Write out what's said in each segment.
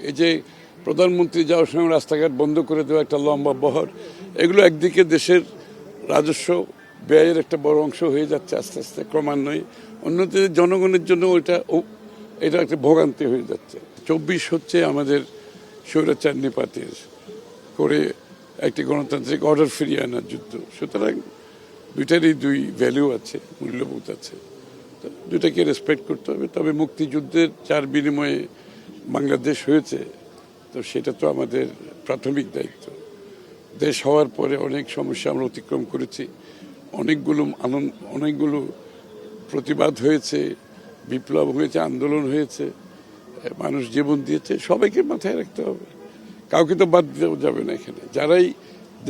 এই যে প্রধানমন্ত্রী যাওয়ার সময় রাস্তাঘাট বন্ধ করে দেওয়া একটা লম্বা বহর, এগুলো একদিকে দেশের রাজস্ব ব্যয়ের একটা বড় অংশ হয়ে যাচ্ছে আস্তে আস্তে ক্রমান্বয়ে, অন্যদিকে জনগণের জন্য এটা একটা ভোগান্তি হয়ে যাচ্ছে। 24 হচ্ছে আমাদের স্বৈরাচার নিপাতের করে একটি গণতান্ত্রিক অর্ডার ফিরিয়ে আনার যুদ্ধ। সুতরাং দুইটারই দুই ভ্যালু আছে, মূল্যবোধ আছে, দুটাকে রেসপেক্ট করতে হবে। তবে মুক্তিযুদ্ধের যার বিনিময়ে বাংলাদেশ হয়েছে, তো সেটা তো আমাদের প্রাথমিক দায়িত্ব। দেশ হওয়ার পরে অনেক সমস্যা আমরা অতিক্রম করেছি, অনেকগুলো প্রতিবাদ হয়েছে, বিপ্লব হয়েছে, আন্দোলন হয়েছে, মানুষ জীবন দিয়েছে, সবাইকে মাথায় রাখতে হবে, কাউকে তো বাদ দেওয়া যাবে না। এখানে যারাই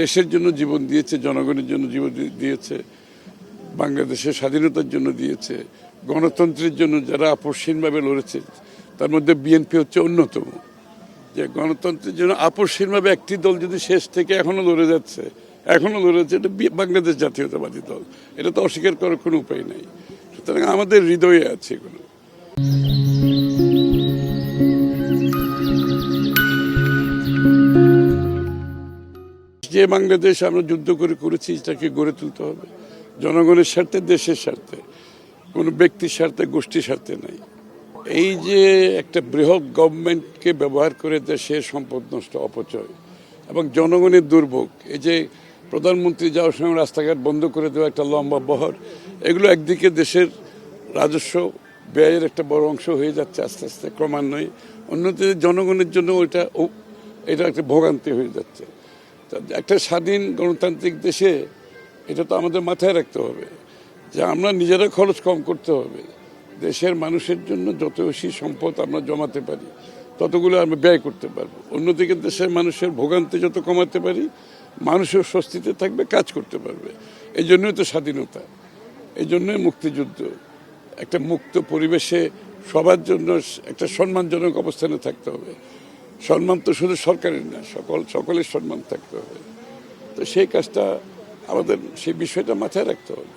দেশের জন্য জীবন দিয়েছে, জনগণের জন্য জীবন দিয়েছে, বাংলাদেশের স্বাধীনতার জন্য দিয়েছে, গণতন্ত্রের জন্য যারা আপসহীনভাবে লড়েছে, তার মধ্যে বিএনপি হচ্ছে অন্যতম। যে গণতন্ত্রের জন্য আপসহীনভাবে একটি দল যদি শেষ থেকে এখনো লড়ে যাচ্ছে, এটা বাংলাদেশ জাতীয়তাবাদী দল, এটা তো অস্বীকার করার কোনো উপায় নাই। সুতরাং আমাদের হৃদয়ে আছে এগুলো। যে বাংলাদেশ আমরা যুদ্ধ করেছি, এটাকে গড়ে তুলতে হবে জনগণের স্বার্থে, দেশের স্বার্থে, কোনো ব্যক্তির স্বার্থে, গোষ্ঠীর স্বার্থে নাই। এই যে একটা বৃহৎ গভর্নমেন্টকে ব্যবহার করে দেশের সম্পদ নষ্ট, অপচয় এবং জনগণের দুর্ভোগ, এই যে প্রধানমন্ত্রী যাওয়ার সময় রাস্তাঘাট বন্ধ করে দেওয়া একটা লম্বা বহর, এগুলো একদিকে দেশের রাজস্ব ব্যয়ের একটা বড় অংশ হয়ে যাচ্ছে আস্তে আস্তে ক্রমান্বয়ে, অন্যদিকে জনগণের জন্য এটা একটা ভোগান্তি হয়ে যাচ্ছে। একটা স্বাধীন গণতান্ত্রিক দেশে এটা তো আমাদের মাথায় রাখতে হবে যে আমরা নিজেরা খরচ কম করতে হবে, দেশের মানুষের জন্য যত বেশি সম্পদ আমরা জমাতে পারি ততগুলো আমরা ব্যয় করতে পারবো। অন্যদিকে দেশের মানুষের ভোগান্তি যত কমাতে পারি, মানুষের স্বস্তিতে থাকবে, কাজ করতে পারবে। এই জন্যই তো স্বাধীনতা, এই জন্যই মুক্তিযুদ্ধ। একটা মুক্ত পরিবেশে সবার জন্য একটা সম্মানজনক অবস্থানে থাকতে হবে। সম্মান তো শুধু সরকারের না, সকলের সম্মান থাকতে হবে। তো সেই কাজটা আমাদের, সেই বিষয়টা মাথায় রাখতে হবে।